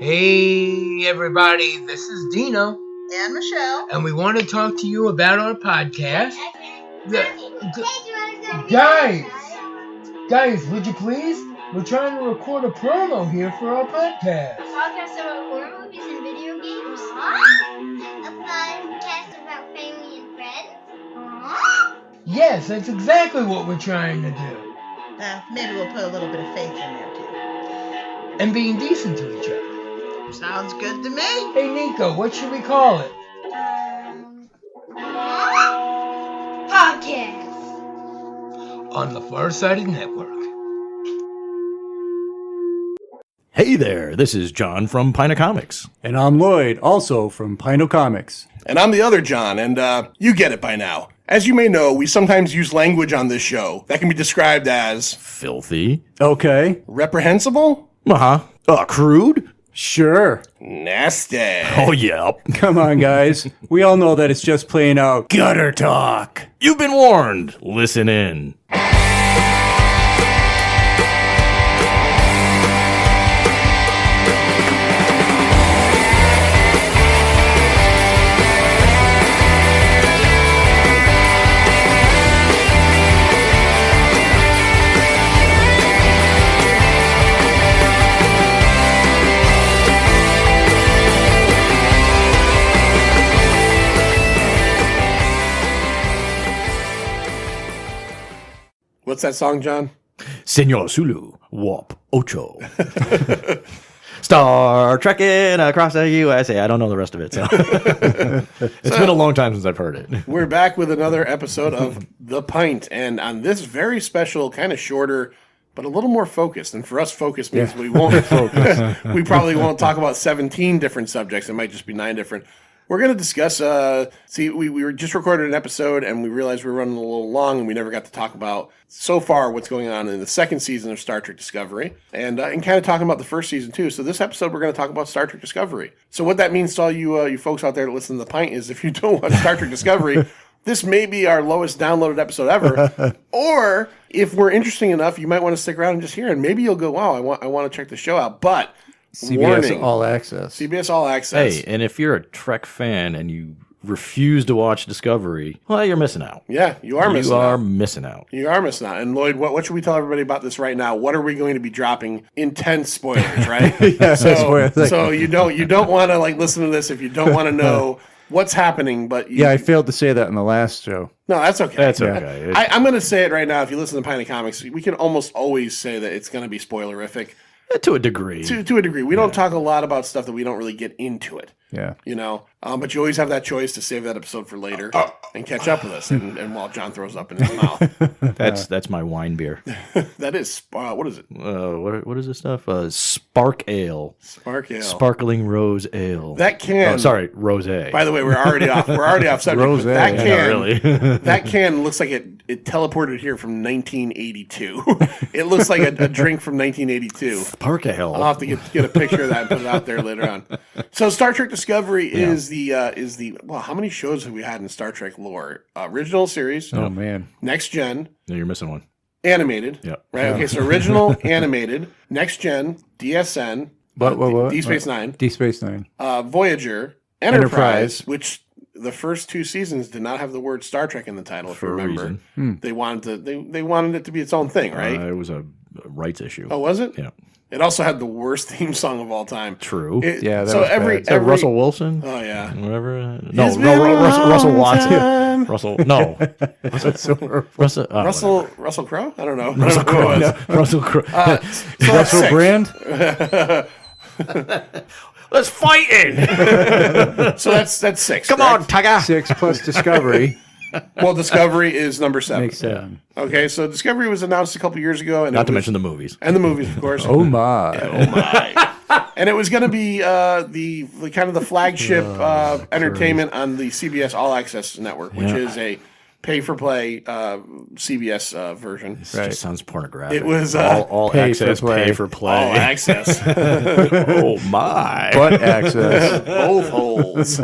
Hey everybody, this is Dino. And Michelle. And we want to talk to you about our podcast. Guys, would you please? We're trying to record a promo here for our podcast. A podcast about horror movies and video games. A podcast about family and friends. Yes, that's exactly what we're trying to do. Maybe we'll put a little bit of faith in there too. And being decent to each other. Sounds good to me. Hey Nico, what should we call it? Podcast. On the Farsighted Network. Hey there, this is John from Pint Comics. And I'm Lloyd, also from Pint Comics. And I'm the other John, and you get it by now. As you may know, we sometimes use language on this show that can be described as Filthy. Okay. reprehensible, Crude. Sure. nasty. Oh, yeah. Come on, guys. We all know that it's just plain out gutter talk. You've been warned. Listen in. What's that song, John? Senor Sulu, Warp Ocho. Star trekking across the USA. I don't know the rest of it, so. It's been a long time since I've heard it. We're back with another episode of The Pint, and on this very special, kind of shorter, but a little more focused. And for us, focus means we won't we probably won't talk about 17 different subjects. It might just be 9 different. We're going to discuss, we were just recorded an episode and we realized we were running a little long and we never got to talk about so far what's going on in the second season of Star Trek Discovery and kind of talking about the first season too. So this episode, we're going to talk about Star Trek Discovery. So what that means to all you folks out there that listen to The Pint is if you don't watch Star Trek Discovery, this may be our lowest downloaded episode ever. Or if we're interesting enough, you might want to stick around and just hear it. And maybe you'll go, wow, I want to check the show out. But CBS warning, All Access. CBS All Access. Hey, and if you're a Trek fan and you refuse to watch Discovery, well, you're missing out. Yeah, you are missing out. You are missing out. You are missing out. And Lloyd, what should we tell everybody about this right now? What are we going to be dropping? Intense spoilers, right? So you don't want to listen to this if you don't want to know what's happening. But I failed to say that in the last show. No, that's okay. That's okay. I'm going to say it right now. If you listen to Pint Comics, we can almost always say that it's going to be spoilerific. To a degree. To a degree. We don't talk a lot about stuff that we don't really get into it. Yeah. But you always have that choice to save that episode for later and catch up with us. And while John throws up in his mouth. That's my wine beer. That is, what is it? What is this stuff? Spark Ale. Spark Ale. Sparkling Rose Ale. That can. Oh, sorry, Rosé. By the way, we're already off subject. Rosé. That can, really. that can looks like it teleported here from 1982. It looks like a drink from 1982. Spark Ale. I'll have to get a picture of that and put it out there later on. So Star Trek Discovery is the how many shows have we had in Star Trek lore? Original series. Oh, man. Next Gen. No, you're missing one. Animated. Yep. Right. Okay. So original, animated, Next Gen, DSN. What? Deep Space Nine. Deep Space Nine. Voyager. Enterprise. Which the first 2 seasons did not have the word Star Trek in the title. If you remember, they wanted it to be its own thing, right? It was a rights issue. Oh, was it? Yeah. It also had the worst theme song of all time. True. That so was every Russell Wilson. Oh yeah. Whatever. It's been No. a Russell long Watson. time. Russell. No. Russell Crowe? I don't know. Russell Crowe. No, Russell Crowe. So Russell Brand? Let's fight it. So that's 6. Come on, Tiger. 6 plus Discovery. Well, Discovery is number 7. Makes 7. Okay, so Discovery was announced a couple years ago, and Not to mention the movies. and the movies, of course. Oh, my. Oh my! And it was going to be the kind of the flagship entertainment on the CBS All Access network, which is a pay-for-play CBS version. This just sounds pornographic. It was all pay access, for play. pay for play. All access. Oh my! Butt access. Both holes.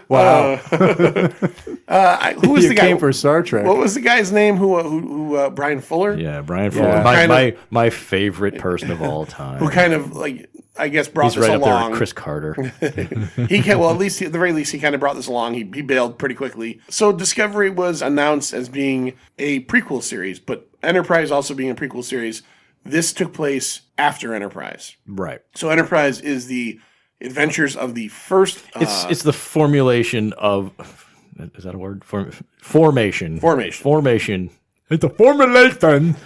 Wow. Who was the guy? Came for Star Trek. What was the guy's name? Who Brian Fuller? Yeah, Brian Fuller. Yeah. My favorite person of all time. Who kind of like I guess, brought He's this right up there along. with Chris Carter. He can, well, at least at the very least, he kind of brought this along. He bailed pretty quickly. So Discovery was announced as being a prequel series, but Enterprise also being a prequel series. This took place after Enterprise. Right. So Enterprise is the adventures of the first. It's the formulation of. Is that a word? Formation. Formation. It's a formulation.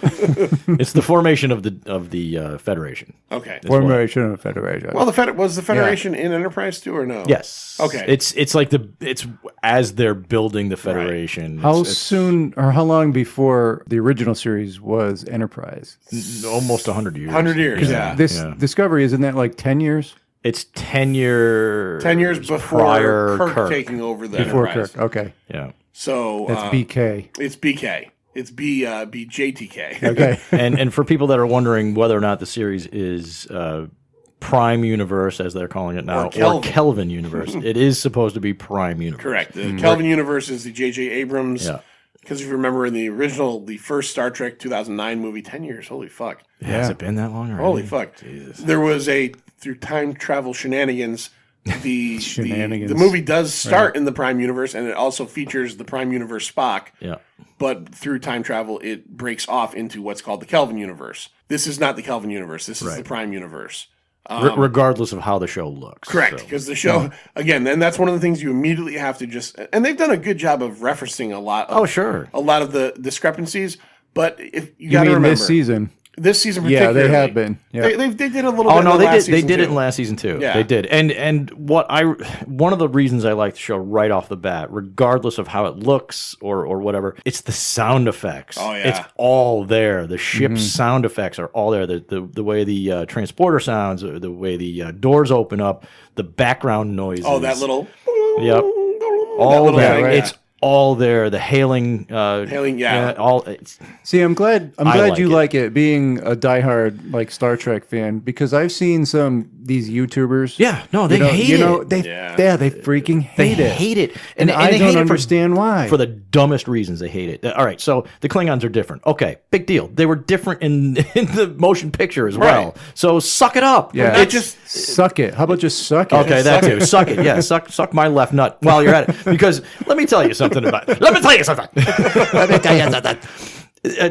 It's the formation of the Federation. Okay. Formation of Federation. Well, was the Federation in Enterprise too, or no? Yes. Okay. It's like it's as they're building the Federation. How it's soon or how long before the original series was Enterprise? almost 100 years. 100 years. Yeah. This Discovery, isn't that like 10 years? It's 10 years. 10 years before prior Kirk taking over the Before Enterprise. Kirk. Okay. Yeah. So That's BK. It's BK. It's BJTK. Okay. and for people that are wondering whether or not the series is Prime Universe, as they're calling it now, or Kelvin Universe, it is supposed to be Prime Universe. Correct. The Kelvin Universe is the J.J. Abrams. Yeah. Because if you remember in the first Star Trek 2009 movie, 10 years, holy fuck. Yeah. Has it been that long already? Holy fuck. Jesus. There was through time travel shenanigans, the Shenanigans. movie does start in the Prime Universe, and it also features the Prime Universe Spock. Yeah. But through time travel, it breaks off into what's called the Kelvin Universe. This is not the Kelvin Universe. This is the Prime Universe. Regardless of how the show looks. Correct, because the show, again, and that's one of the things you immediately have to and they've done a good job of referencing a lot of the discrepancies, but if you got to remember. This season particularly. Yeah, they have been. Yeah. They did a little bit Oh no, in the last they season, did too. it in last season too. Yeah. They did. And one of the reasons I like the show right off the bat, regardless of how it looks or whatever, it's the sound effects. Oh, yeah. It's all there. The ship's sound effects are all there. The way the transporter sounds, the way the doors open up, the background noises. Oh, that little. Yep. All little that. thing, It's all there. The hailing. All. See, I'm glad like you it. like it, being a diehard like Star Trek fan, because I've seen these YouTubers. Yeah, no, they hate it. They freaking hate it. Hate it, And I they don't hate it understand why. for the dumbest reasons. They hate it. All right, so the Klingons are different. Okay, big deal. They were different in the motion picture as well. Right. So suck it up. Yeah, Not just suck it. How about just suck it? Okay, that too. Suck it. Yeah, suck my left nut while you're at it. Because let me tell you something about it. Let me tell you something.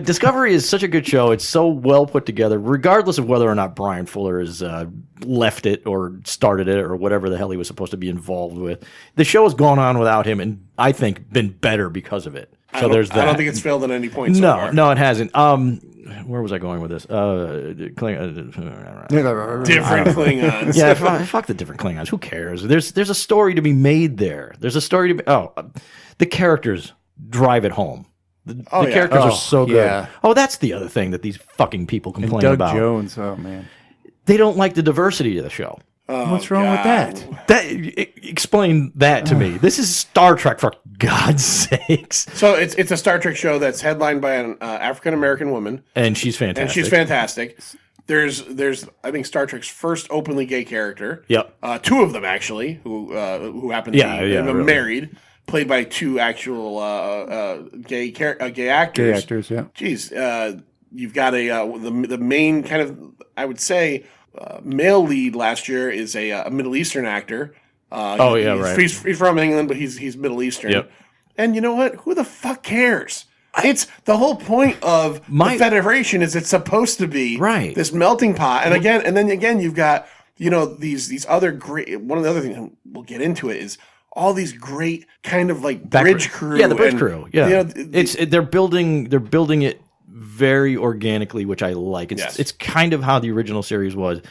Discovery is such a good show. It's so well put together, regardless of whether or not Brian Fuller has left it or started it or whatever the hell he was supposed to be involved with. The show has gone on without him, and I think been better because of it. So there's that. I don't think it's failed at any point. So No, far. no, it hasn't. Where was I going with this? Different Klingons. Yeah, fuck the different Klingons. Who cares? There's a story to be made there. There's a story to be. The characters drive it home. The characters are so good. yeah. Oh, that's the other thing that these fucking people And complain Doug about. Jones. Oh man, They don't like the diversity of the show. what's wrong with that? Explain that to me. This is Star Trek, for God's sakes. So it's a Star Trek show that's headlined by an African American woman, And she's fantastic. and she's fantastic. There's I think Star Trek's first openly gay character. Yep. Two of them actually, who happen to be really. married, played by two actual gay actors. Gay actors, yeah. Jeez, you've got the main kind of, I would say, male lead last year is a Middle Eastern actor. Right. He's from England, but he's Middle Eastern. Yep. And you know what? Who the fuck cares? It's the whole point of the Federation is it's supposed to be this melting pot. And then again, you've got these other great. One of the other things, and we'll get into it, is all these great kind of like bridge crew. Yeah, the bridge crew. Yeah, they're building it very organically, which I like. It's kind of how the original series was,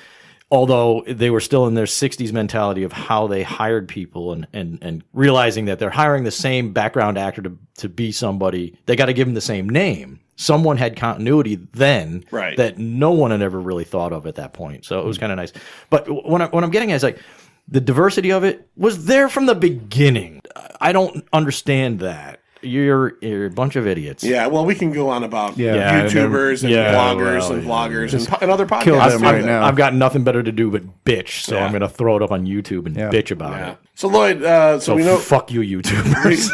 although they were still in their 60s mentality of how they hired people and realizing that they're hiring the same background actor to be somebody. They got to give them the same name. Someone had continuity then that no one had ever really thought of at that point. So it was kind of nice. But what I'm getting at is like, the diversity of it was there from the beginning. I don't understand that. You're a bunch of idiots. Yeah, well, we can go on about YouTubers and bloggers and vloggers and other podcasts. Kill them right now. I've got nothing better to do but bitch, so I'm going to throw it up on YouTube and bitch about it. So Lloyd, so we know, fuck you, YouTubers.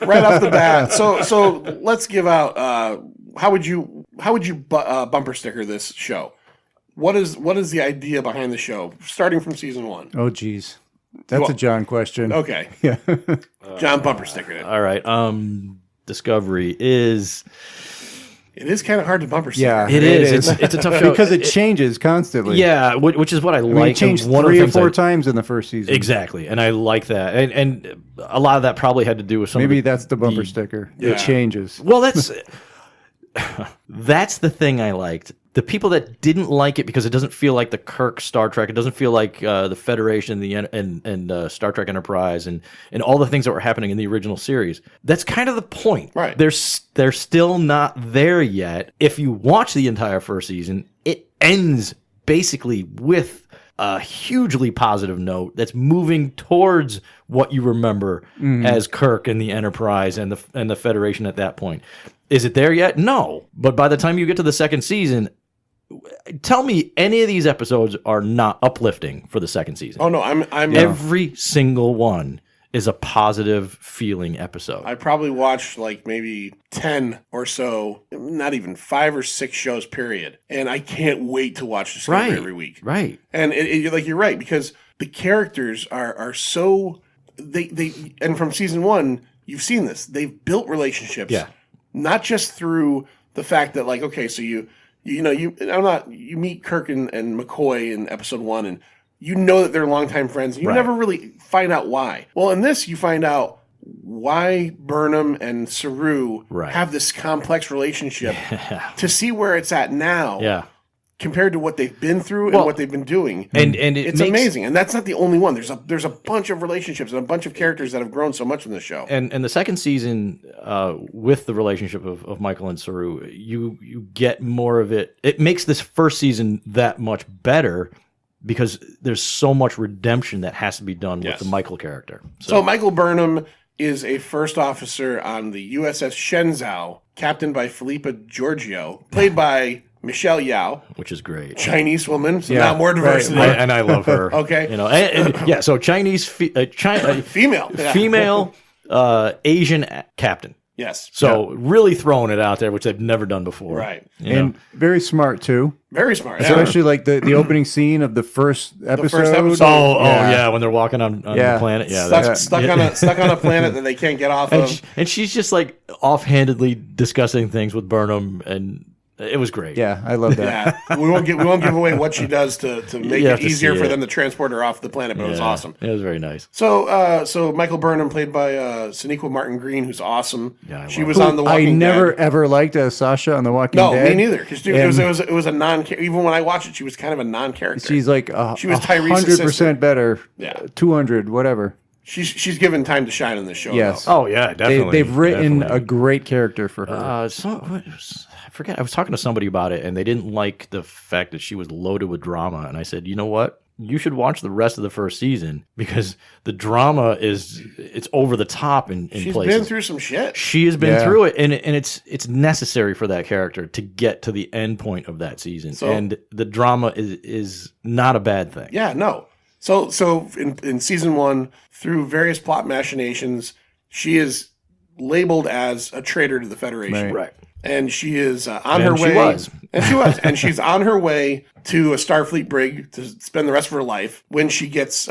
right off the bat. So let's give out. How would you bumper sticker this show? what is the idea behind the show, starting from season 1? Oh, geez. That's a John question. Okay. Yeah. John bumper sticker it. All right. Discovery is... It is kind of hard to bumper sticker. Yeah, It is. It's a tough show. Because it changes constantly. Yeah, which is what I I like. mean, it changed And one of 3 the or things 4 times in the first season. Exactly, and I like that. And a lot of that probably had to do with some Maybe of the, that's the bumper sticker. Yeah. It changes. Well, that's the thing I liked. The people that didn't like it because it doesn't feel like the Kirk Star Trek, it doesn't feel like the Federation, and Star Trek Enterprise, and all the things that were happening in the original series. That's kind of the point. Right. They're still not there yet. If you watch the entire first season, it ends basically with a hugely positive note that's moving towards what you remember as Kirk and the Enterprise and the Federation at that point. Is it there yet? No. But by the time you get to the second season, tell me any of these episodes are not uplifting for the second season. Oh no, I'm Every single one is a positive feeling episode. I probably watched like maybe 10 or so, not even 5 or 6 shows period, and I can't wait to watch Discovery every week. Right. And you're right, because the characters are so they and from season 1 you've seen this. They've built relationships. Yeah. Not just through the fact that, like, okay, so you meet Kirk and McCoy in episode 1, and you know that they're longtime friends. And you never really find out why. Well, in this, you find out why Burnham and Saru have this complex relationship to see where it's at now. Yeah. Compared to what they've been through and what they've been doing, and it's amazing. And that's not the only one. There's a bunch of relationships and a bunch of characters that have grown so much in the show. And the second season, with the relationship of Michael and Saru, you get more of it. It makes this first season that much better because there's so much redemption that has to be done with the Michael character. So Michael Burnham is a first officer on the USS Shenzhou, captained by Philippa Giorgio, played by Michelle Yao, which is great. Chinese woman, so now more diversity. And I love her. Okay. So Chinese female. Yeah. Female Asian captain. Yes. So really throwing it out there, which they've never done before. Right. And very smart, too. Very smart. Especially like the opening scene of the first episode. Yeah, when they're walking on the planet. Yeah, stuck on a planet that they can't get off of. And she's just like offhandedly discussing things with Burnham, and it was great. Yeah, I love that. Yeah, we won't give away what she does to make it easier for them to transport her off the planet, but it was awesome. It was very nice. So Michael Burnham, played by Sonequa Martin Green, who's awesome. Yeah, she was on The Walking Dead. I never ever liked Sasha on The Walking Dead. No, me neither. Because it was a non. Even when I watched it, she was kind of a non-character. She's like she was Tyrese's 100% better. Yeah, 200, whatever. She's given time to shine on this show. Yes. Though. Oh yeah, definitely. They've written a great character for her. I forget. I was talking to somebody about it, and they didn't like the fact that she was loaded with drama. And I said, you know what? You should watch the rest of the first season because the drama it's over the top in places. She's been through some shit. She has been through it, and it's necessary for that character to get to the end point of that season. And the drama is not a bad thing. Yeah, no. So in season 1, through various plot machinations, she is labeled as a traitor to the Federation. Right. And she is on her way. And she's on her way to a Starfleet brig to spend the rest of her life when she gets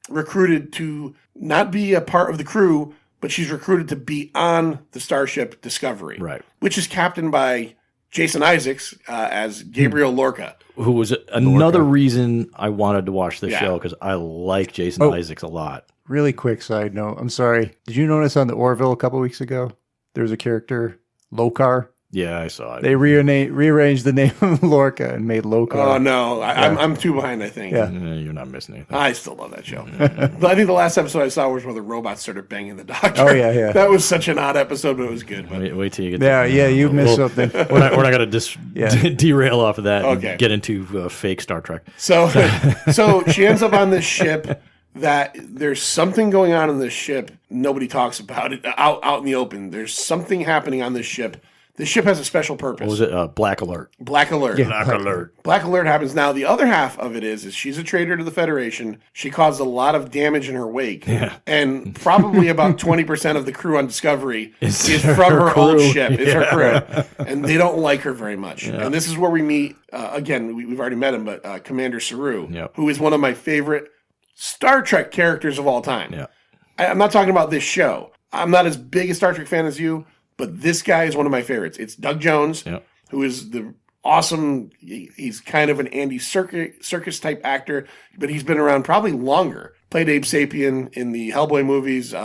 recruited to not be a part of the crew, but she's recruited to be on the starship Discovery. Right. Which is captained by Jason Isaacs as Gabriel Lorca. Who was another reason I wanted to watch this show because I like Jason Isaacs a lot. Really quick side note. I'm sorry. Did you notice on the Orville a couple weeks ago, there was a character, Lokar? Yeah, I saw it. They rearranged the name of Lorca and made Lokar. Oh, no. I'm too behind, I think. Yeah. You're not missing anything. I still love that show. But I think the last episode I saw was where the robots started banging the doctor. Oh, yeah. That was such an odd episode, but it was good. But Wait till you get you missed something. We're not going to derail off of that and get into fake Star Trek. So she ends up on this ship that there's something going on in this ship nobody talks about it out in the open. There's something happening on this ship The ship has a special purpose. What was it? Black Alert. Black Alert. Yeah. Black Alert. Black Alert happens. Now, the other half of it is she's a traitor to the Federation. She caused a lot of damage in her wake. Yeah. And probably about 20% of the crew on Discovery is It's from her old crew. ship. It's her Yeah. crew. And they don't like her very much. Yeah. And this is where we meet, again, we've already met him, but Commander Saru, Yep. who is one of my favorite Star Trek characters of all time. Yeah. I'm not talking about this show. I'm not as big a Star Trek fan as you, but this guy is one of my favorites. It's Doug Jones, Yep. who is the awesome. He's kind of an Andy Serkis type actor, but he's been around probably longer. Played Abe Sapien in the Hellboy movies.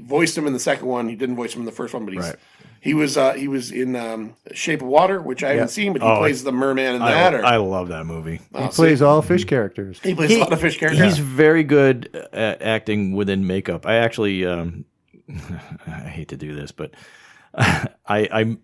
Voiced him in the second one. He didn't voice him in the first one, but he was in Shape of Water, which I haven't seen, but he plays the merman in that. I love that movie. He plays all fish characters. He plays a lot of fish characters. He's very good at acting within makeup. I actually, I hate to do this, but I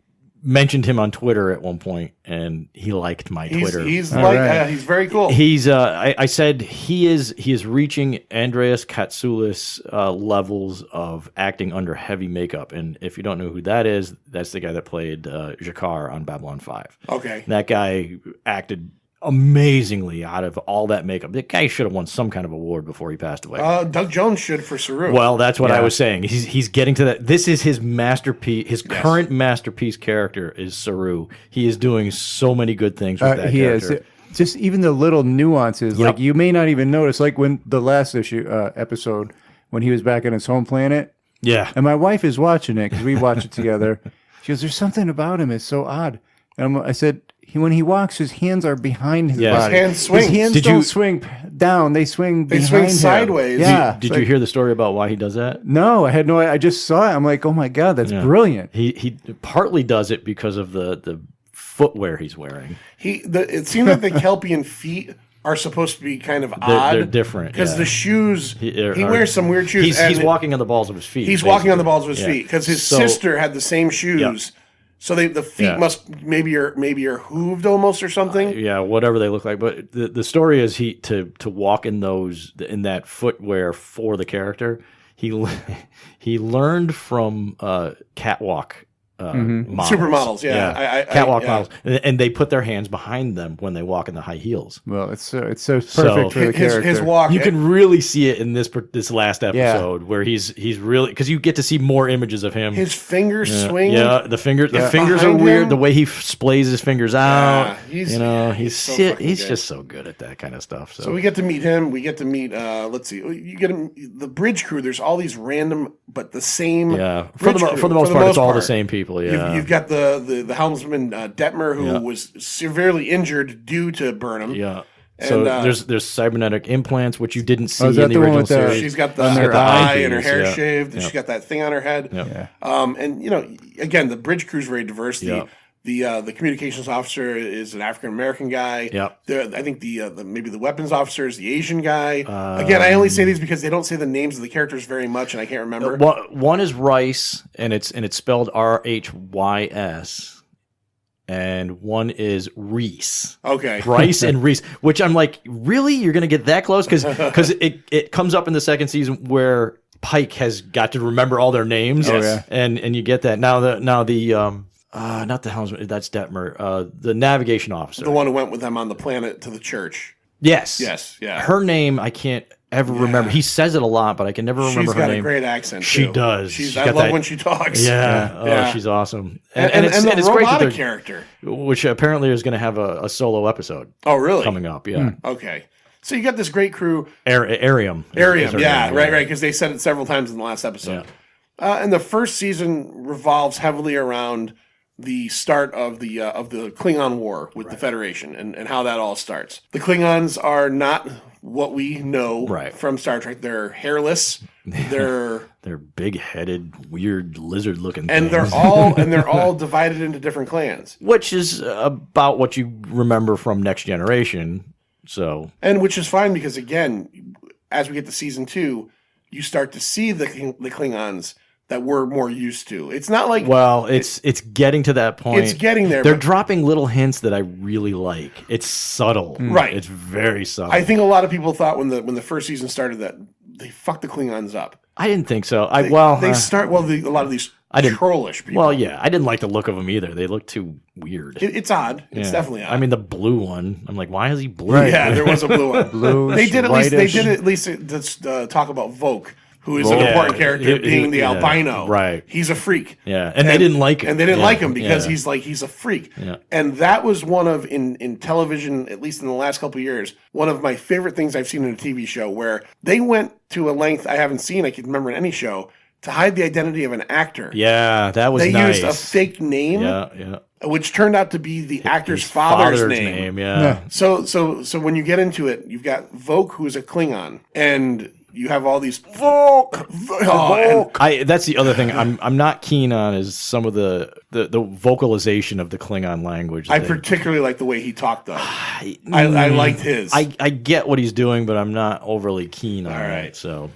mentioned him on Twitter at one point, and he liked my Twitter. He's right. he's very cool. He's I said he is reaching Andreas Katsoulis levels of acting under heavy makeup, and if you don't know who that is, that's the guy that played Jakar on Babylon 5. Okay. That guy acted amazingly out of all that makeup. That guy should have won some kind of award before he passed away. Doug Jones should for Saru. Well, that's what I was saying. He's getting to that. This is his masterpiece. His current masterpiece character is Saru. He is doing so many good things with that character. Is. Just even the little nuances, like you may not even notice, like when the last episode, when he was back on his home planet. Yeah. And my wife is watching it because we watch it together. She goes, "There's something about him. It's so odd." And I said, when he walks, his hands are behind his body. His hands swing. His hands don't swing down; they swing. They behind swing him. sideways. Yeah. Did you hear the story about why he does that? No, I had no. I just saw it. I'm like, oh my god, that's brilliant. He partly does it because of the footwear he's wearing. It seems like the Kelpian feet are supposed to be kind of odd. They're different because the shoes. He wears some weird shoes. He's walking on the balls of his feet. He's walking on the balls of his feet because his sister had the same shoes. So the feet must maybe are hooved almost or something. Whatever they look like. But the story is to walk in that footwear for the character. He learned from catwalk models. Supermodels, yeah. Catwalk models, and they put their hands behind them when they walk in the high heels. Well, it's so perfect for the character. His walk, you can really see it in this last episode where he's really, because you get to see more images of him. His fingers swing. Yeah, the fingers are weird. The way he splays his fingers out. He's just so good at that kind of stuff. So we get to meet him. We get to meet. Let's see. You get the bridge crew. There's all these random, but the same. Yeah, for the most part, it's all the same people. Yeah, you've got the helmsman Detmer, who was severely injured due to Burnham. Yeah. And, so there's cybernetic implants, which you didn't see in that the original series. She's got the eye and her hair shaved, and she's got that thing on her head. Yeah. And again, the bridge crew's very diverse. The communications officer is an African American guy. I think maybe the weapons officer is the Asian guy. Again, I only say these because they don't say the names of the characters very much, and I can't remember. One is Rice, and it's spelled RHYS. And one is Reese. Okay. Rice and Reese, which I'm like, really? You're going to get that close? Because it comes up in the second season where Pike has got to remember all their names. And you get that. Now the not the helmsman, that's Detmer, the navigation officer. The one who went with them on the planet to the church. Yes. Yeah. Her name, I can't ever remember. He says it a lot, but I can never remember her name. She's got a great accent, too. She does. I love when she talks. Yeah. She's awesome. And it's robotic great character. Which apparently is going to have a solo episode. Oh, really? Coming up, yeah. Okay. So you got this great crew. Arium. Yeah, right, because they said it several times in the last episode. Yeah. And the first season revolves heavily around the start of the Klingon War with the Federation and how that all starts. The Klingons are not what we know from Star Trek. They're hairless. They're big-headed, weird lizard-looking and things. they're all divided into different clans, which is about what you remember from Next Generation. And which is fine because again, as we get to season 2, you start to see the Klingons that we're more used to. It's not like it's getting to that point. It's getting there. They're dropping little hints that I really like. It's subtle, right? It's very subtle. I think a lot of people thought when the first season started that they fucked the Klingons up. I didn't think so. A lot of these trollish people. Well, yeah, I didn't like the look of them either. They look too weird. It's odd. It's definitely odd. I mean, the blue one. I'm like, why is he blue? Right. Yeah, there was a blue one. Blue. They did at least talk about Volk, who is an important character, being the albino. Right. He's a freak. Yeah, and they didn't like him. And they didn't like him because he's a freak. Yeah. And that was one of, in television, at least in the last couple of years, one of my favorite things I've seen in a TV show, where they went to a length I haven't seen, I can remember in any show, to hide the identity of an actor. Yeah, that was They nice. used a fake name, which turned out to be the actor's His father's name. Yeah. So when you get into it, you've got Volk, who is a Klingon, and you have all these Volk. That's the other thing I'm not keen on is some of the vocalization of the Klingon language. I particularly like the way he talked, though. I liked his. I get what he's doing, but I'm not overly keen on right. it. So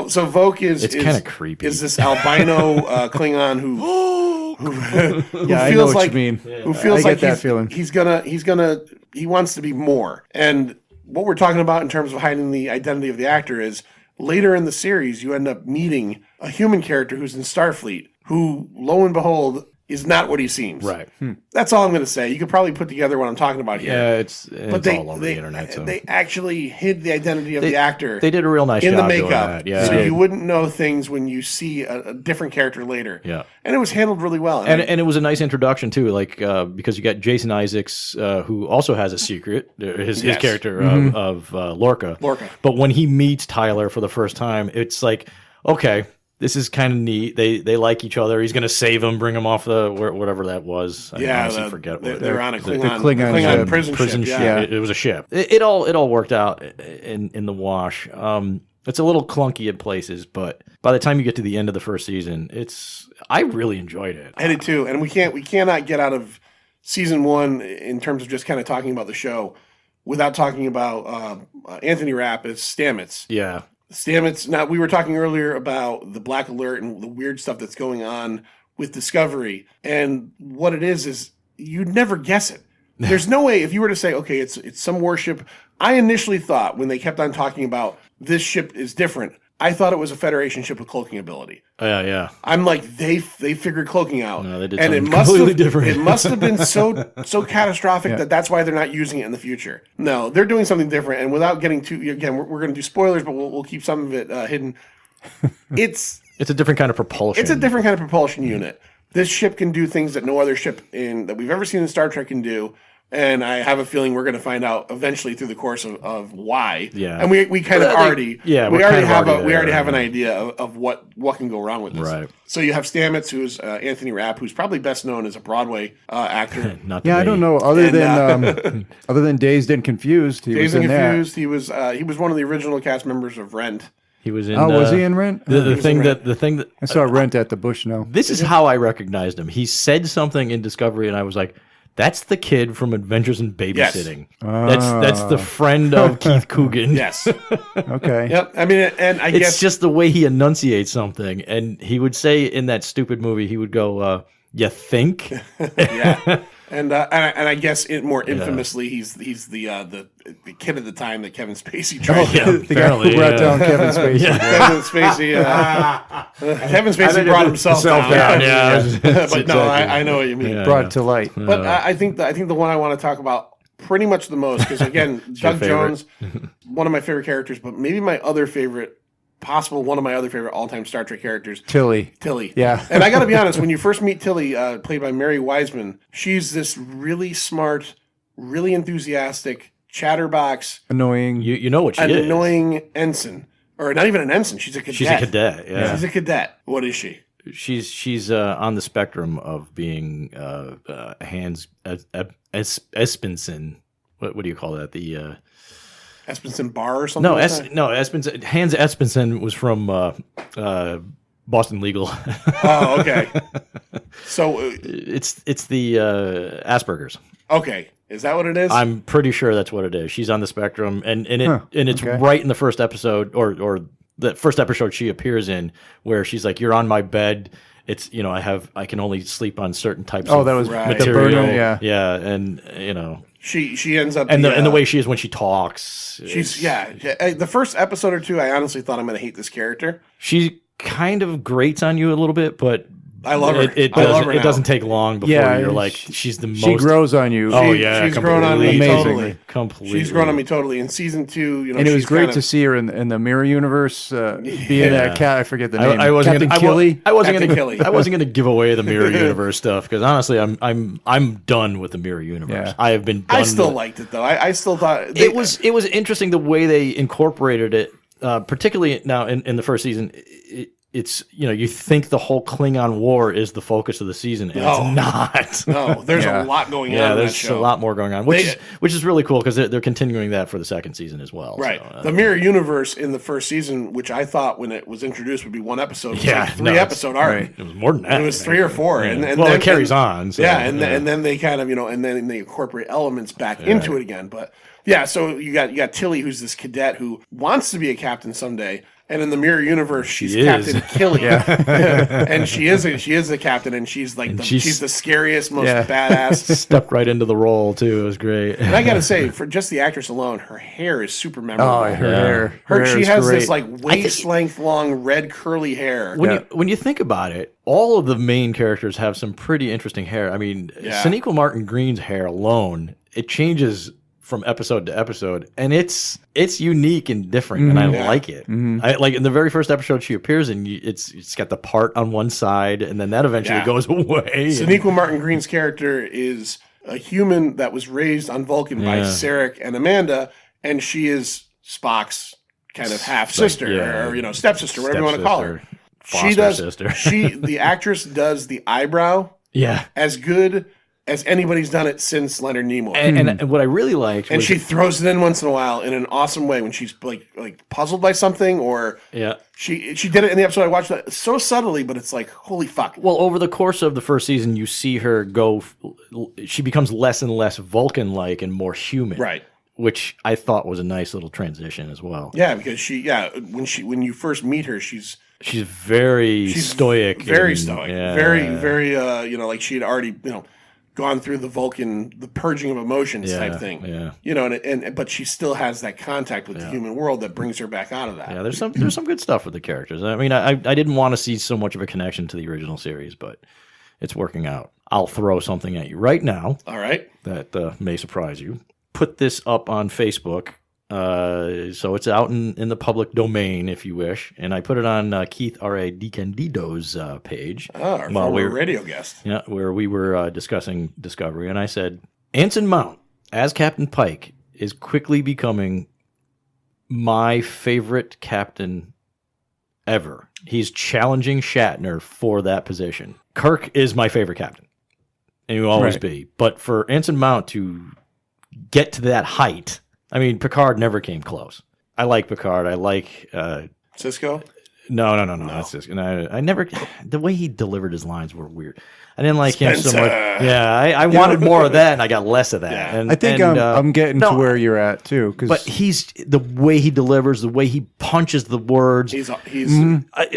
Volk is kind of creepy. Is this albino Klingon who I know feels what like you mean. who feels I like get that feeling. He wants to be more. And what we're talking about in terms of hiding the identity of the actor is later in the series you end up meeting a human character who's in Starfleet who, lo and behold, is not what he seems. Right. That's all I'm going to say. You could probably put together what I'm talking about here. Yeah, it's all over the internet. So. They actually hid the identity of the actor. They did a real nice in job the makeup, doing that. Yeah, so you wouldn't know things when you see a different character later. Yeah, and it was handled really well. And it was a nice introduction too, like because you got Jason Isaacs, who also has a secret, his character of Lorca. But when he meets Tyler for the first time, it's like, okay, this is kind of neat. They like each other. He's going to save him, bring him off the whatever that was. I honestly forget what they're on a Klingon prison ship. Yeah. It was a ship. It all worked out in the wash. It's a little clunky in places, but by the time you get to the end of the first season, I really enjoyed it. I did too, and we cannot get out of season 1 in terms of just kind of talking about the show without talking about Anthony Rapp as Stamets. Yeah. Stamets. Now, we were talking earlier about the Black Alert and the weird stuff that's going on with Discovery. And what it is you'd never guess it. There's no way, if you were to say, okay, it's some warship. I initially thought when they kept on talking about this ship is different, I thought it was a Federation ship with cloaking ability. Yeah. I'm like, they figured cloaking out. No, they did and completely different. It must have been so catastrophic that's why they're not using it in the future. No, they're doing something different. And without getting too, again, we're going to do spoilers, but we'll keep some of it hidden. It's a different kind of propulsion. It's a different kind of propulsion unit. This ship can do things that no other ship that we've ever seen in Star Trek can do. And I have a feeling we're going to find out eventually through the course of why. Yeah. And we kind of already we already have an idea of what can go wrong with this. Right. So you have Stamets, who's Anthony Rapp, who's probably best known as a Broadway actor. I don't know. Other than Dazed and Confused, he was one of the original cast members of Rent. He was in. Was he in Rent? The thing that I saw Rent at the Bushnell. This is how I recognized him. He said something in Discovery, and I was like, "That's the kid from Adventures in Babysitting. Yes. That's the friend of Keith Coogan." Yes. Okay. Yep. I mean, and I guess it's just the way he enunciates something, and he would say in that stupid movie, he would go, "You think?" Yeah. And I guess more infamously, he's the kid at the time that Kevin Spacey tried. The guy who brought down Kevin Spacey. Kevin Spacey. Kevin Spacey brought himself down. Yeah. But no, I know what you mean. Yeah, brought to light. But I think the one I want to talk about pretty much the most, because again, Doug Jones, one of my favorite characters, but maybe one of my other favorite all-time Star Trek characters. Tilly. Yeah. And I got to be honest, when you first meet Tilly, played by Mary Wiseman, she's this really smart, really enthusiastic, chatterbox. Annoying. You know what she is. Annoying ensign. Or not even an ensign, she's a cadet. She's a cadet, yeah. She's a cadet. What is she? She's on the spectrum of being Hans Espenson. What do you call that? The... Espenson Bar or something? Espenson. Hans Espenson was from Boston Legal. Oh, okay. So it's the Asperger's. Okay, is that what it is? I'm pretty sure that's what it is. She's on the spectrum, and it's right in the first episode, or the first episode she appears in, where she's like, "You're on my bed." It's I can only sleep on certain types of that was material. Yeah, and She ends up and the way she is when she talks. The first episode or two, I honestly thought I'm going to hate this character. She kind of grates on you a little bit, but I love her. It I love her now. doesn't take long before you're like, she's the most. She grows on you. Oh yeah, she's grown on me totally. Completely. She's grown on me totally. In season 2, and it was great to see her in the mirror universe being that cat. I forget the name. I wasn't Captain gonna, Killy. I wasn't going to give away the mirror universe stuff because honestly, I'm done with the mirror universe. Yeah. I have been. Done I still with liked it though. I still thought it was interesting the way they incorporated it, particularly now in the first season. It's you think the whole Klingon war is the focus of the season, and it's not. No, there's a lot going on. Yeah, in there's that show. a lot more going on, which is really cool because they're continuing that for the second season as well. Right, so, the mirror universe in the first season, which I thought when it was introduced would be one episode, was like 3 episode arc. Right. It was more than that. It was 3 or 4, and well, then, it carries on. So, and then they kind of and then they incorporate elements back into it again. But yeah, so you got Tilly, who's this cadet who wants to be a captain someday. And in the mirror universe, she's Captain Killy, and she is the captain, and she's like she's the scariest, most badass. Stepped right into the role too. It was great. And I gotta say, for just the actress alone, her hair is super memorable. Oh, her hair. She has great. this like waist length long red curly hair. When you think about it, all of the main characters have some pretty interesting hair. I mean, Sonequa Martin Green's hair alone, it changes from episode to episode, and it's unique and different, and I like it. I like in the very first episode she appears in. It's got the part on one side, and then that eventually goes away. Sonequa Martin Green's character is a human that was raised on Vulcan by Sarek and Amanda, and she is Spock's kind of half sister or stepsister, whatever you want to call her. The actress does the eyebrow as good as anybody's done it since Leonard Nimoy. And what I really liked was... And she throws it in once in a while in an awesome way when she's like puzzled by something or... Yeah. She did it in the episode I watched that so subtly, but it's like, holy fuck. Well, over the course of the first season, you see her go... She becomes less and less Vulcan-like and more human. Right. Which I thought was a nice little transition as well. Yeah, because when you first meet her, she's very stoic. Very stoic. Yeah. Very, like she had already, gone through the purging of emotions type thing. Yeah. But she still has that contact with the human world that brings her back out of that. Yeah, there's some good stuff with the characters. I mean, I didn't want to see so much of a connection to the original series, but it's working out. I'll throw something at you right now. All right. That may surprise you. Put this up on Facebook. So it's out in the public domain, if you wish. And I put it on Keith R.A. DiCandido's page. Oh, our former radio guest. Yeah, where we were discussing Discovery. And I said, Anson Mount, as Captain Pike, is quickly becoming my favorite captain ever. He's challenging Shatner for that position. Kirk is my favorite captain. And he will always be. But for Anson Mount to get to that height... I mean, Picard never came close. I like Picard. I like Cisco. No. That's Cisco. And I never. The way he delivered his lines were weird. I didn't like him so much. Yeah, I wanted more of that, and I got less of that. Yeah. And I think I'm getting to where you're at too. But he's the way he delivers, the way he punches the words. He's all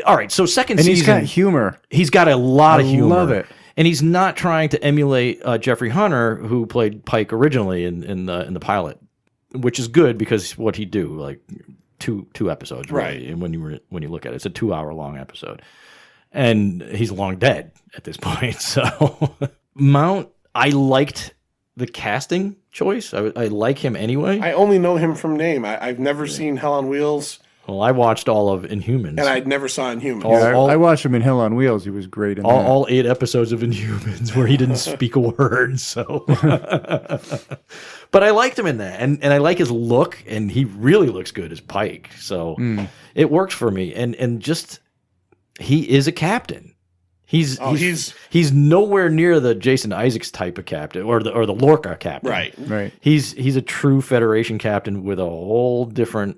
right. So second season, he's got humor. He's got a lot of humor. I love it. And he's not trying to emulate Jeffrey Hunter, who played Pike originally in the pilot. Which is good because what he do like two episodes really, right? And when you look at it, it's a 2-hour long episode, and he's long dead at this point. So Mount, I liked the casting choice. I like him anyway. I only know him from name. I've never seen Hell on Wheels. Well, I watched all of Inhumans, and I never saw Inhumans. I watched him in Hell on Wheels. He was great in all 8 episodes of Inhumans where he didn't speak a word. So, but I liked him in that, and I like his look, and he really looks good as Pike. So it works for me, and just he is a captain. He's nowhere near the Jason Isaacs type of captain or the Lorca captain. Right. He's a true Federation captain with a whole different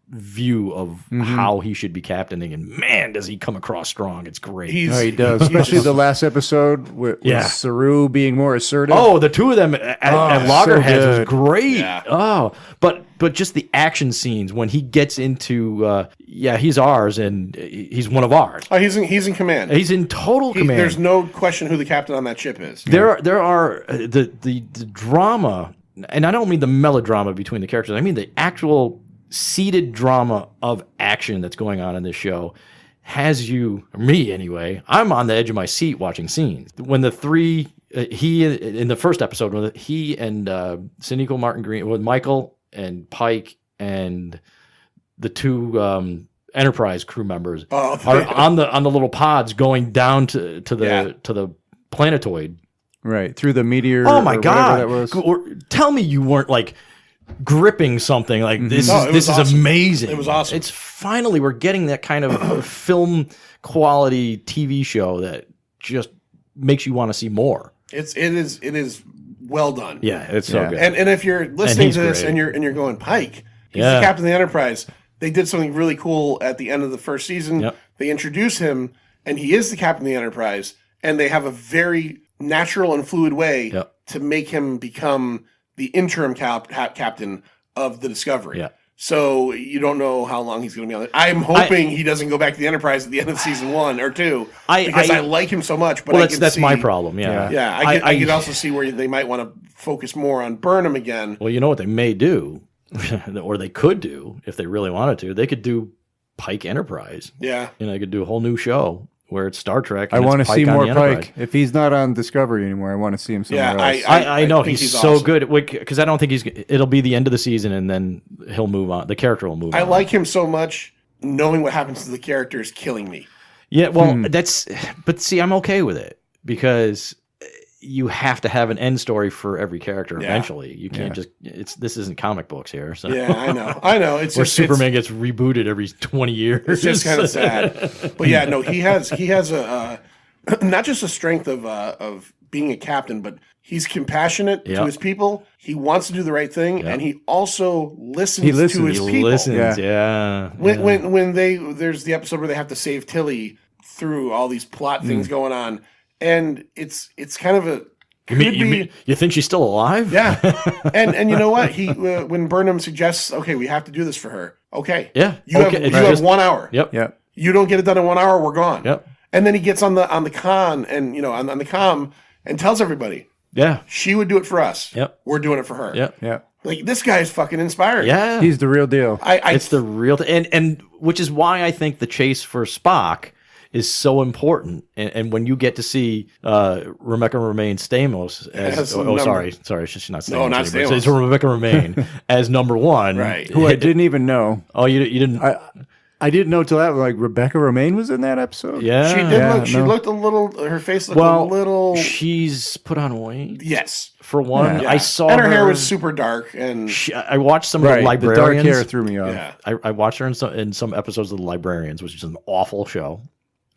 view of how he should be captaining, and man, does he come across strong. It's great. He does, especially the last episode with Saru being more assertive. Oh, the two of them at Loggerheads was great. Yeah. Oh, but just the action scenes when he gets into he's ours and he's one of ours. Oh, he's in command. He's in total command. There's no question who the captain on that ship is. There are the drama, and I don't mean the melodrama between the characters. I mean the actual seated drama of action that's going on in this show has you, me anyway, I'm on the edge of my seat watching scenes. When the three, he, in the first episode, when he and Sinequa Martin Green, with Michael and Pike and the two Enterprise crew members are on the little pods going down to the planetoid. Right, through the meteor. Oh my God. That was. Tell me you weren't like gripping something like this. This is amazing. It was awesome. It's finally we're getting that kind of film quality TV show that just makes you want to see more. It is well done. Yeah, it's so good. And if you're listening to this great. and you're going, Pike, he's the captain of the Enterprise. They did something really cool at the end of the first season. Yep. They introduce him, and he is the captain of the Enterprise, and they have a very natural and fluid way to make him become the interim captain of the Discovery. Yeah. So you don't know how long he's going to be on it. I'm hoping he doesn't go back to the Enterprise at the end of season 1 or 2 because I like him so much. But that's my problem. Yeah. I could also see where they might want to focus more on Burnham again. Well, you know what they may do, or they could do if they really wanted to. They could do Pike Enterprise. Yeah. They could do a whole new show where it's Star Trek. I want to see more Enterprise. Pike. If he's not on Discovery anymore, I want to see him somewhere else. I know he's so awesome. good because I don't think it'll be the end of the season and then he'll move on. The character will move on. I like him so much. Knowing what happens to the character is killing me. Yeah, well, but see, I'm okay with it because you have to have an end story for every character eventually. You can't this isn't comic books here. So. Yeah, I know. It's where just, Superman gets rebooted every 20 years. It's just kind of sad. But yeah, no, he has a not just a strength of being a captain, but he's compassionate to his people. He wants to do the right thing, and he also listens to his people. Listens, When there's the episode where they have to save Tilly through all these plot things going on. And it's kind of a you think she's still alive? Yeah, and you know what? He when Burnham suggests, okay, we have to do this for her. Okay, you have 1 hour. Yep. You don't get it done in 1 hour, we're gone. Yep. And then he gets on the con and on the comm and tells everybody, she would do it for us. Yep. We're doing it for her. Yep. Like this guy's fucking inspired. Yeah, he's the real deal. It's the real, and which is why I think the chase for Spock is so important, and when you get to see Rebecca Romaine Stamos as sorry, she's not Stamos. No, not Stamos. It's Rebecca Romaine as number one, right? Who I didn't even know. Oh, you didn't. I didn't know till that. Like Rebecca Romaine was in that episode. Yeah, she did look. She looked a little. Her face looked a little. She's put on weight. Yes, for one, I saw. And her hair was super dark. And I watched some of the Librarians. The dark hair threw me off. Yeah. I watched her in some episodes of the Librarians, which is an awful show.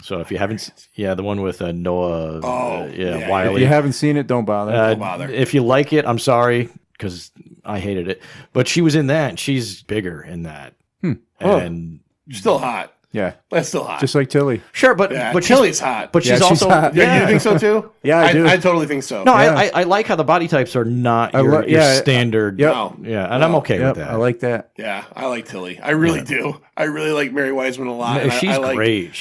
So if you haven't, the one with Noah, Wiley. If you haven't seen it, don't bother. Don't bother. If you like it, I'm sorry because I hated it. But she was in that. And she's bigger in that, and still hot. Yeah, that's still hot. Just like Tilly. Sure, but Tilly's hot. But she's also hot. Yeah, you think so too? Yeah, I do. I totally think so. No, I like how the body types are not your standard. Yep. Yeah, and I'm okay with that. I like that. Yeah, I like Tilly. I really do. I really like Mary Wiseman a lot. No, she's great.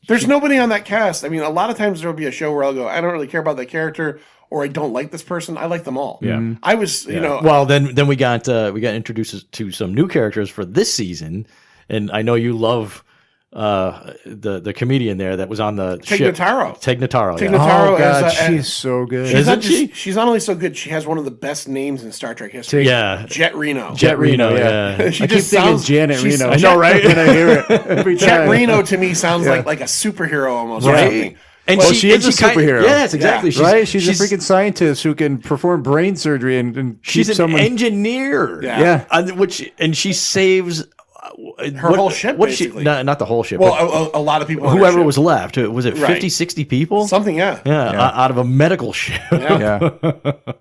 There's nobody on that cast. I mean, a lot of times there'll be a show where I'll go, I don't really care about that character, or I don't like this person. I like them all. Yeah, I was, Well, then we got introduced to some new characters for this season, and I know you love. The comedian there that was on the ship. Tig Notaro. Notaro. Oh God, she's so good. Isn't she? She's not only so good, she has one of the best names in Star Trek history. Yeah. Jet Reno. Jet Reno, yeah. She I keep thinking Janet Reno. I know, right? When I hear it every time. Jet Reno to me sounds like a superhero almost. Right. Or something. And she is a superhero. Yes, exactly. Yeah. She's a freaking scientist who can perform brain surgery and she's an engineer. Yeah. And she saves her whole ship, basically. Not the whole ship. Well, a lot of people. Whoever was left. Was it 50, 60 people? Something, yeah. Out of a medical ship. Yeah.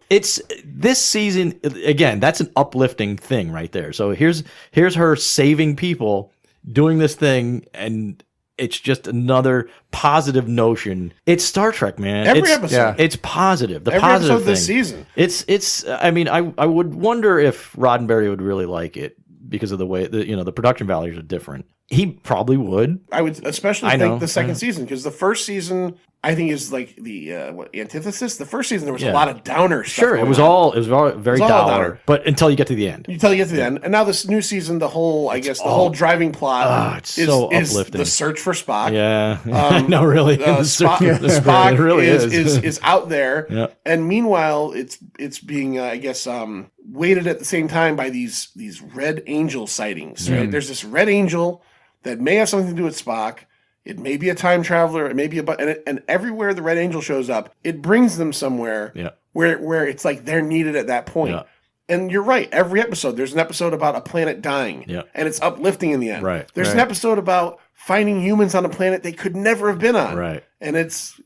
It's this season, again, that's an uplifting thing right there. So here's her saving people, doing this thing, and it's just another positive notion. It's Star Trek, man. Every episode. It's positive. The every positive episode thing. This season. It's. I mean, I would wonder if Roddenberry would really like it because of the way the production values are different. He probably would. I would especially think the second season, because the first season I think is like the antithesis. The first season there was a lot of downer stuff. Sure, it was all very downer, but until you get to the end. Until you get to the end. And now this new season, the whole driving plot is uplifting. The search for Spock. Yeah. No, really. Spock really is out there. Yeah. And meanwhile it's being weighted at the same time by these Red Angel sightings. Right? There's this Red Angel that may have something to do with Spock. It may be a time traveler. It may be and everywhere the Red Angel shows up, it brings them somewhere where it's like they're needed at that point. Yeah. And you're right. Every episode, there's an episode about a planet dying, and it's uplifting in the end. Right. There's an episode about finding humans on a planet they could never have been on. Right. And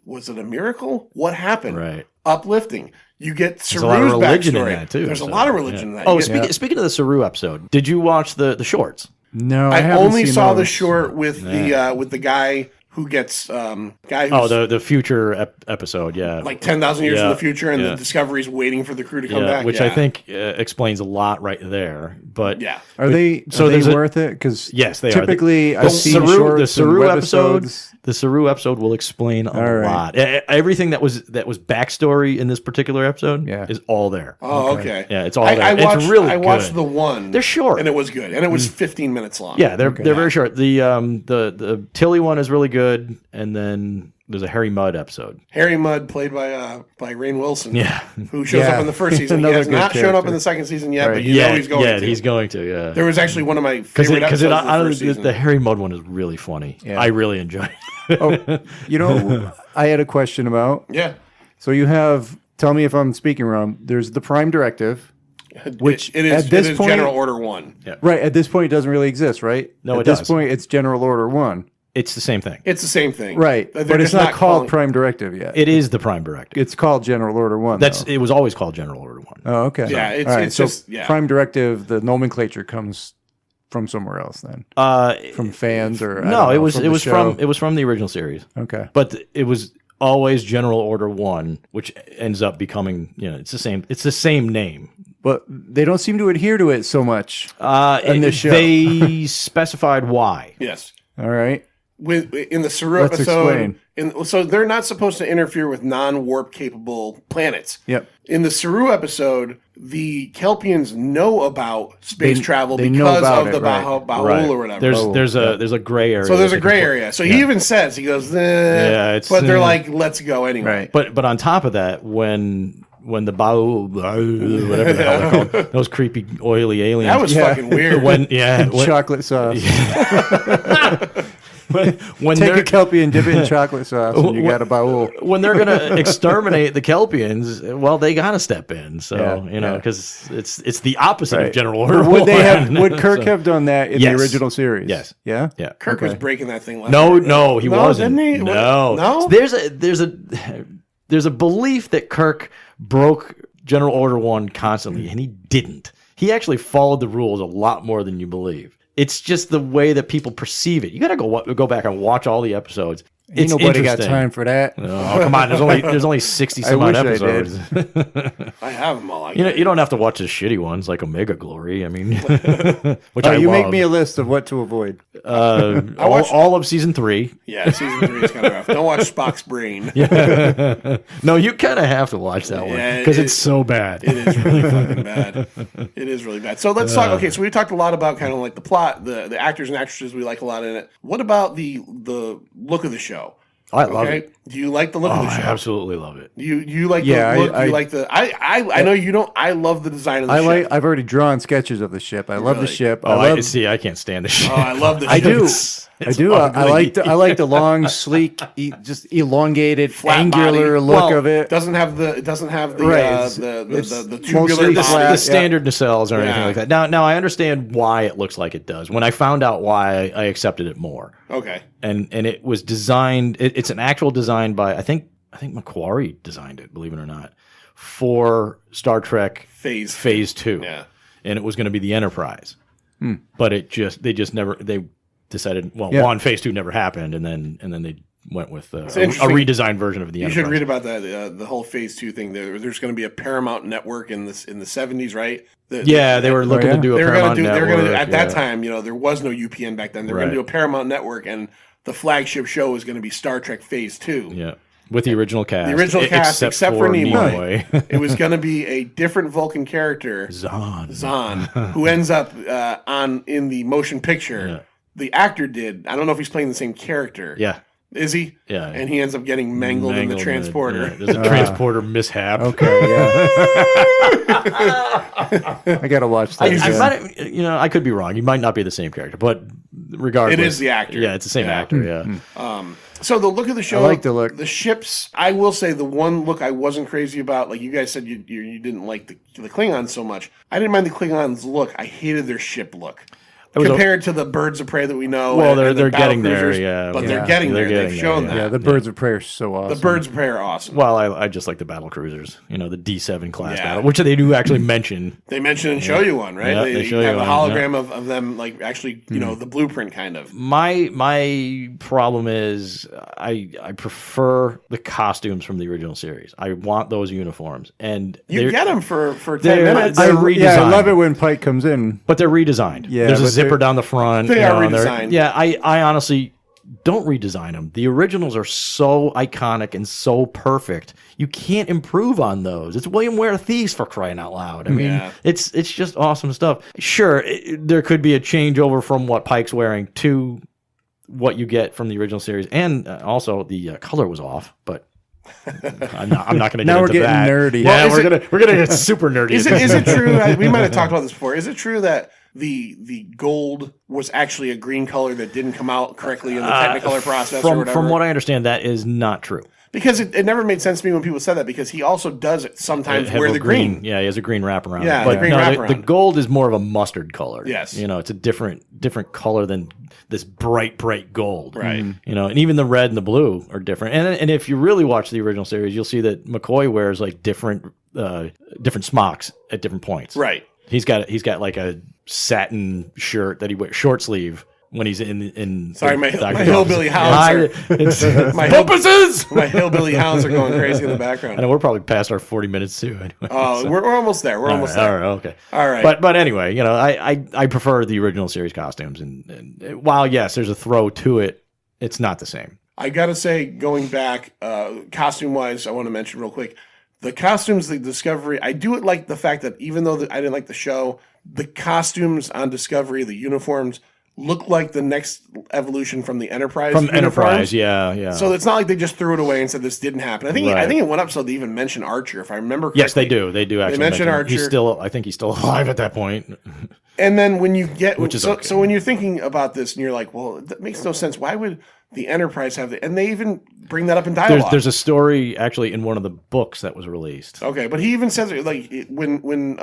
was it a miracle? What happened? Right. Uplifting. You get Saru's There's a lot of religion backstory. in that too. There's a lot of religion in that. Oh, speaking of the Saru episode, did you watch the shorts? No, I only saw the short with the guy who gets the future episode, like 10,000 years in the future, and the Discovery's waiting for the crew to come back, which I think explains a lot right there. But are they worth it? Because yes, they typically are. I've seen shorts the Saru episode. episodes. The Saru episode will explain a lot. Everything that was backstory in this particular episode is all there. Oh, okay. Yeah, it's all there. It's really good. I watched the one. They're short, and it was good, and it was 15 minutes long. Yeah, they're very short. The Tilly one is really good, and then there's a Harry Mudd episode. Harry Mudd, played by Rainn Wilson, who shows up in the first season. He has not shown up in the second season yet, but you know he's going to. Yeah, he's going to. Yeah, there was actually one of my favorite episodes. The Harry Mudd one is really funny. Yeah. I really enjoy it. I had a question about. Yeah. So you have. Tell me if I'm speaking wrong. There's the Prime Directive, which it is General Order 1. Yeah. Right. At this point, it doesn't really exist, right? No, at this point, it's General Order 1. It's the same thing. It's the same thing. Right. But it's not called Prime Directive yet. It is the Prime Directive. It's called General Order 1. It was always called General Order 1. Oh, okay. Yeah, it's just Prime Directive, the nomenclature comes from somewhere else then. From fans or it was from the original series. Okay. But it was always General Order 1, which ends up becoming, it's the same name. But they don't seem to adhere to it so much in this show. They specified why. Yes. All right. In the Saru episode, so they're not supposed to interfere with non-warp capable planets. Yep. In the Saru episode, the Kelpians know about space travel because of the Baul or whatever. There's a gray area. So there's a gray area. So he even says, he goes, but they're like, let's go anyway. Right. But on top of that, when the Baul, whatever the hell they're called, those creepy oily aliens. That was fucking weird. Chocolate sauce. When take a Kelpie and dip it in chocolate sauce, and you got a Baul. When they're going to exterminate the Kelpians, well, they got to step in. So because it's the opposite of General Order. Would Kirk have done that in the original series? Yes. Yeah. Yeah. Kirk was breaking that thing. No, he wasn't. Didn't he? No. There's a belief that Kirk broke General Order 1 constantly, and he didn't. He actually followed the rules a lot more than you believe. It's just the way that people perceive it. You got to go back and watch all the episodes. Ain't nobody got time for that. Oh, come on. There's only 60 some odd episodes. I have them all. You don't have to watch the shitty ones like Omega Glory. I mean, which I love. Make me a list of what to avoid. All of season 3. Yeah, season 3 is kind of rough. Don't watch Spock's brain. No, you kind of have to watch that one because it's so bad. It is really fucking bad. It is really bad. So let's talk. Okay, so we talked a lot about kind of like the plot, the actors and actresses we like a lot in it. What about the look of the show? I love it. Do you like the look of the show? I absolutely love it. You like the look? You like the? I know you don't. I love the design of the ship. I've already drawn sketches of the ship. I love the ship. I can't stand the ship. Oh, I love the ship. I do. I like the long, sleek, just elongated, flat angular body. Look of it. It doesn't have the tubular the standard nacelles or anything like that. Now I understand why it looks like it does. When I found out why, I accepted it more. Okay. And it was designed. It's an actual design by I think Macquarie designed it. Believe it or not, for Star Trek Phase 2. Yeah. And it was going to be the Enterprise, but they decided, one, Phase 2 never happened, and then went with a interesting. redesigned version of the You Enterprise. should read about that. The whole Phase 2 thing. There's going to be a Paramount network in the 70s, right? They were looking to do a Paramount network. They were going to at that time. There was no UPN back then. They were going to do a Paramount network, and the flagship show was going to be Star Trek Phase 2. Yeah. With the original cast. The original cast, except for Nimoy. It was going to be a different Vulcan character, Zahn, who ends up in the motion picture. Yeah. The actor did. I don't know if he's playing the same character. Yeah. Is he? Yeah. And he ends up getting mangled in the transporter. There's a transporter mishap. Okay, yeah. I got to watch that. I could be wrong. He might not be the same character, but regardless. It is the actor. Yeah, it's the same actor, yeah. So the look of the show, I like the look. The ships, I will say the one look I wasn't crazy about, like you guys said you didn't like the Klingons so much. I didn't mind the Klingons' look. I hated their ship look. Compared to the Birds of Prey that we know. Well, they're getting there, yeah. But they're getting there. They've shown that. Yeah, the Birds of Prey are so awesome. The Birds of Prey are awesome. Well, I just like the battle cruisers. The D7 class battle, which they do actually mention. They mention and show you one, right? Yeah, they show have you a one, hologram of them, like actually, the blueprint kind of. My problem is I prefer the costumes from the original series. I want those uniforms, and you get them for 10 minutes. They're redesigned. Yeah, I love it when Pike comes in, but they're redesigned. Yeah, there's a zipper down the front. They are redesigned. Yeah, I honestly don't redesign them. The originals are so iconic and so perfect. You can't improve on those. It's William Ware Thieves, for crying out loud. I mean, it's just awesome stuff. Sure, there could be a changeover from what Pike's wearing to what you get from the original series, and also the color was off, but. I'm not going to get into that. Now we're getting nerdy. Yeah, we're gonna get super nerdy. Is it true? We might have talked about this before. Is it true that the gold was actually a green color that didn't come out correctly in the Technicolor process or whatever? From what I understand, that is not true. Because it never made sense to me when people said that, because he also does it sometimes wear the green. Yeah, he has a green wraparound. Yeah, but the green wraparound. The gold is more of a mustard color. Yes. It's a different color than this bright gold. Right. And even the red and the blue are different. And if you really watch the original series, you'll see that McCoy wears like different smocks at different points. Right. He's got like a satin shirt that he wears short sleeve when he's in Sorry, my hillbilly hounds my hillbilly hounds are going crazy in the background. I know we're probably past our 40 minutes too. Anyway, so. We're almost there. We're almost there. All right, okay. All right. But anyway, I prefer the original series costumes, and while yes, there's a throw to it, it's not the same. I gotta say, going back, costume wise, I want to mention real quick the costumes, the Discovery. I do like the fact that even though I didn't like the show, the costumes on Discovery, the uniforms, look like the next evolution from the Enterprise. From uniforms. Enterprise, yeah. So it's not like they just threw it away and said this didn't happen. I think in one episode they even mention Archer, if I remember correctly. Yes, they do. They do actually mention Archer. I think he's still alive at that point. And then when you get so when you're thinking about this and you're like, well, that makes no sense. Why would the Enterprise have and they even bring that up in dialogue. There's a story actually in one of the books that was released. Okay, but he even says when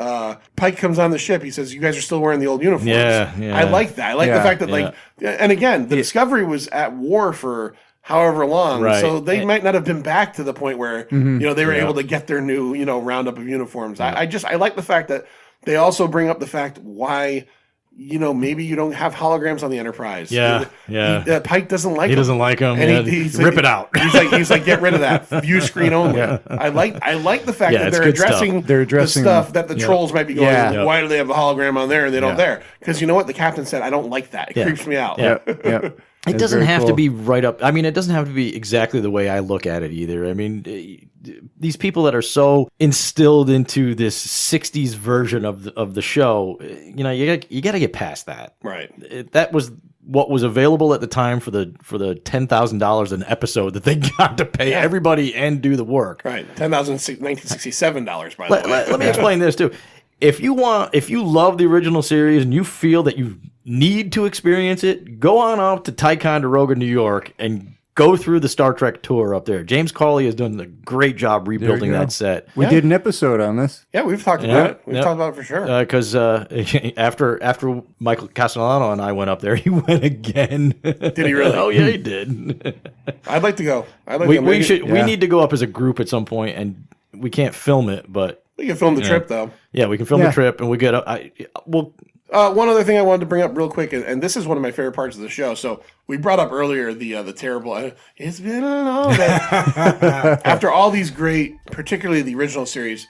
Pike comes on the ship, he says, "You guys are still wearing the old uniforms." Yeah. I like that. I like the fact that and again, the Discovery was at war for however long, so they might not have been back to the point where they were able to get their new roundup of uniforms. I like the fact that they also bring up the fact why. Maybe you don't have holograms on the Enterprise. Pike doesn't like them. He doesn't like them. And he's rip it out. He's like, get rid of that. View screen only. I like the fact that they're addressing the stuff that the trolls might be going, why do they have a hologram on there and they don't there? Because you know what? The captain said, I don't like that. It creeps me out. It doesn't have to be right up. I mean, it doesn't have to be exactly the way I look at it either. I mean, these people that are so instilled into this 60s version of the show, you got to get past that. Right. That was what was available at the time for the $10,000 an episode that they got to pay everybody and do the work. Right. $1967, by the way. Let me explain this too. If you love the original series and you feel that you need to experience it, go on out to Ticonderoga, New York, and go through the Star Trek tour up there. James Cawley has done a great job rebuilding that set. We did an episode on this. Yeah, we've talked about it. We've talked about it for sure. Because after Michael Castellano and I went up there, he went again. Did he really? Oh, yeah, he did. I'd like to go. We need to go up as a group at some point, and we can't film it, but... We can film the trip, though. Yeah, we can film the trip, and we get One other thing I wanted to bring up real quick, and this is one of my favorite parts of the show. So we brought up earlier the terrible. It's been a long day. After all these great, particularly the original series,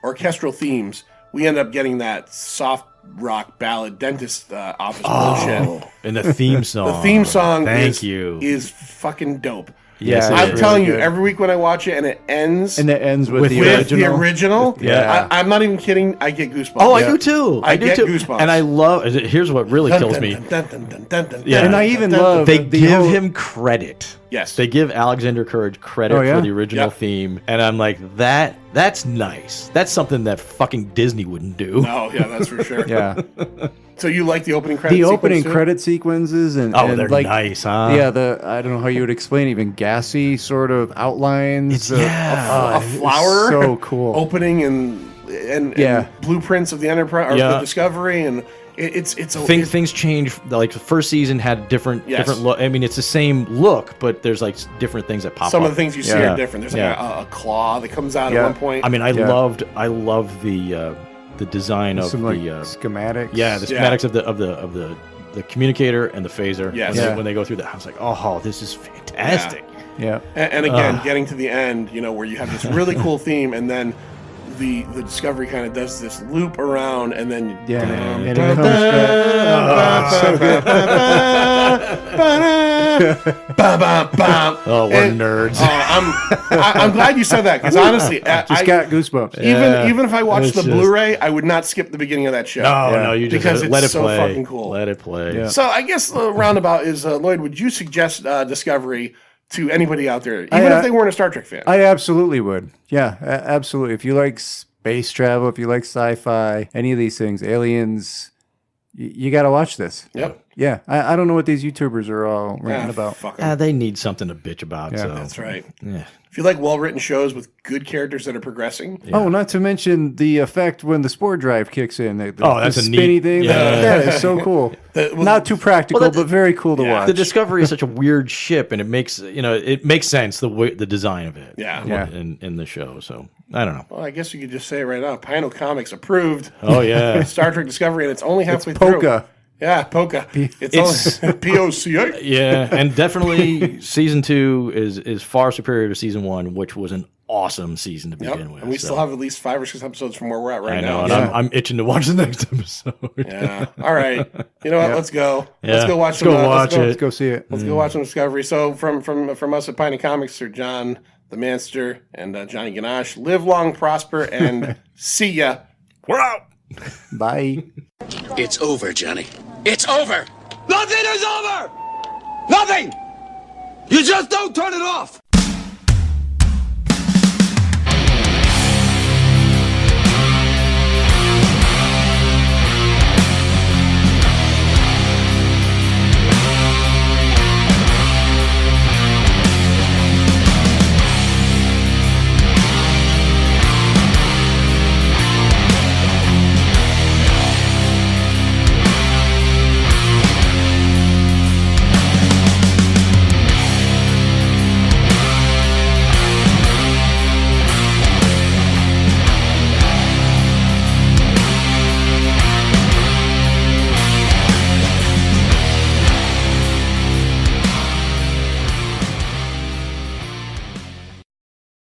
orchestral themes, we end up getting that soft rock ballad dentist office bullshit. And the theme song. The theme song is fucking dope. Yes, I'm telling you, every week when I watch it and it ends with the original, yeah. I'm not even kidding. I get goosebumps. Oh, I do too. I get goosebumps. And I love, here's what really kills me. Yeah. And I even love they give him credit. Yes. They give Alexander Courage credit for the original theme. And I'm like, that's nice. That's something that fucking Disney wouldn't do. No, yeah, that's for sure. Yeah. So you like the opening credit sequence? The opening too? credit sequences and they're like, nice, huh? Yeah, I don't know how you would explain even gassy sort of outlines. A flower so cool. Opening and blueprints of the Enterprise or the Discovery and things change. Like the first season had different look. I mean, it's the same look, but there's like different things that pop up. Some of the things you see are different. There's like a claw that comes out at one point. I mean, I love the design of some, the schematics. Yeah, the schematics of the communicator and the phaser. Yes. When they go through that, I was like, oh, this is fantastic. Yeah. And again, getting to the end, where you have this really cool theme, and then the Discovery kind of does this loop around, and then and it comes back. So good. Oh, we're nerds. I'm glad you said that, because honestly, I got goosebumps. Even if I watched the Blu-ray, I would not skip the beginning of that show. No, you just because let it it's so play. fucking cool. Let it play. Yeah. So I guess the roundabout is, Lloyd, would you suggest Discovery to anybody out there, even if they weren't a Star Trek fan? I absolutely would. Yeah, absolutely. If you like space travel, if you like sci-fi, any of these things, aliens, you got to watch this. Yep. Yeah, I don't know what these YouTubers are all ranting about. They need something to bitch about. Yeah. So. That's right. Yeah. If you like well-written shows with good characters that are progressing. Yeah. Oh, not to mention the effect when the spore drive kicks in. That's the a spinny neat thing. Yeah. That is so cool. Not too practical, but very cool to watch. The Discovery is such a weird ship, and it makes sense the design of it. Yeah. In the show. So I don't know. Well, I guess you could just say it right now. Pint Comics approved. Oh yeah. Star Trek Discovery, and it's only halfway through. Polka. Yeah, Polka. It's only POCA. Yeah, and definitely season 2 is far superior to season 1, which was an awesome season to begin with. And we still have at least 5 or 6 episodes from where we're at right now. And I'm itching to watch the next episode. Yeah. All right. You know what? Let's go. Yeah. Let's go watch Let's go see it. Let's go watch some Discovery. So from us at Pint Comics, Sir John the Manster and Johnny Ganache, live long, prosper, and see ya. We're out. Bye. It's over, Johnny. It's over! Nothing is over! Nothing! You just don't turn it off!